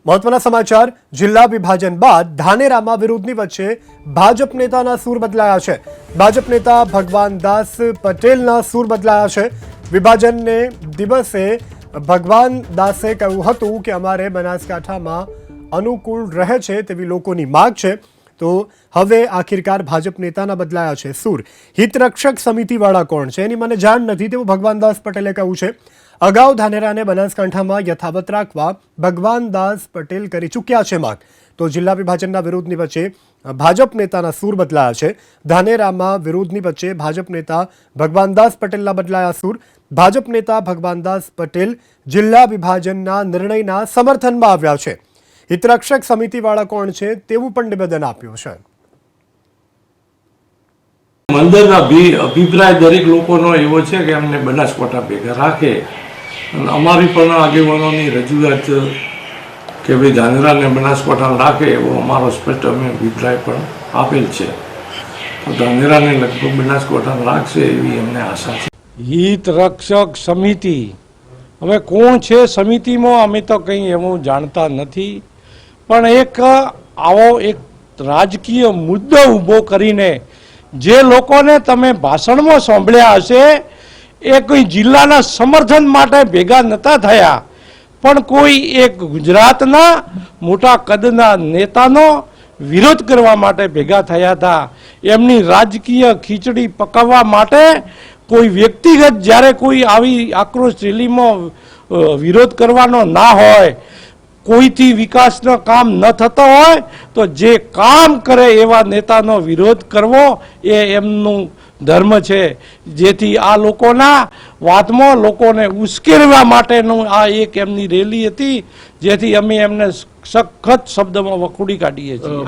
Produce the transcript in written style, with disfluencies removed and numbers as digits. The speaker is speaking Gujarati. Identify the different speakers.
Speaker 1: મહત્વના સમાચાર જિલ્લા વિભાજન બાદ ધાનેરામાં વિરોધની વચ્ચે ભાજપ નેતાના સૂર બદલાયા છે। ભાજપ નેતા ભગવાનદાસ પટેલના સૂર બદલાયા છે। વિભાજનને દિવસે ભગવાનદાસે કહ્યું હતું કે અમારે બનાસકાંઠામાં અનુકૂળ રહે છે તેવી લોકોની માંગ છે। તો હવે આખિરકાર ભાજપ નેતાના બદલાયા છે સૂર। હિતરક્ષક સમિતિવાળા કોણ છે એની મને જાણ નથી તેવું ભગવાનદાસ પટેલે કહ્યું છે। અગાઉ ધાનેરાને બનાસકાંઠામાં યથાવત રાખવા ભગવાનદાસ પટેલ કરી ચૂક્યા છે માંગ। તો જિલ્લા વિભાજનના વિરોધની વચ્ચે ભાજપ નેતાના સૂર બદલાયા છે। ધાનેરામાં વિરોધની વચ્ચે ભાજપ નેતા ભગવાનદાસ પટેલના બદલાયા સૂર। ભાજપ નેતા ભગવાનદાસ પટેલ જિલ્લા વિભાજનના નિર્ણયના સમર્થનમાં આવ્યા છે। હિતરક્ષક સમિતિવાળા કોણ છે તેવું પણ નિવેદન આપ્યું છે।
Speaker 2: મંદિરના અભિપ્રાય દરેક લોકોનો એવો છે કે અમને બનાસકાંઠા ભેગા રાખે અને અમારી પણ આગેવાનોની રજૂઆત કે ભાઈ ધાનેરાને બનાસકાંઠા રાખે એવો અમારો સ્પષ્ટ અમે અભિપ્રાય પણ આપેલ છે। તો ધાનેરાને લગભગ બનાસકાંઠા રાખશે એવી અમને આશા છે।
Speaker 3: હિત રક્ષક સમિતિ હવે કોણ છે સમિતિમાં અમે તો કંઈ એવું જાણતા નથી, પણ એક આવો એક રાજકીય મુદ્દો ઊભો કરીને જે લોકોને તમે ભાષણમાં સાંભળ્યા હશે એ કોઈ જિલ્લાના સમર્થન માટે ભેગા નહોતા થયા, પણ કોઈ એક ગુજરાતના મોટા કદના નેતાનો વિરોધ કરવા માટે ભેગા થયા હતા। એમની રાજકીય ખીચડી પકાવવા માટે કોઈ વ્યક્તિગત જ્યારે કોઈ આવી આક્રોશ રેલીમાં વિરોધ કરવાનો ના હોય, કોઈથી વિકાસનો કામ ન થતો હોય તો જે કામ કરે એવા નેતાનો વિરોધ કરવો એ એમનું ધર્મ છે। જેથી આ લોકોના વાતમાં લોકોને ઉશ્કેરવા માટેનું આ એક એમની રેલી હતી, જેથી અમે એમને સખત શબ્દમાં વખોડી કાઢીએ છીએ।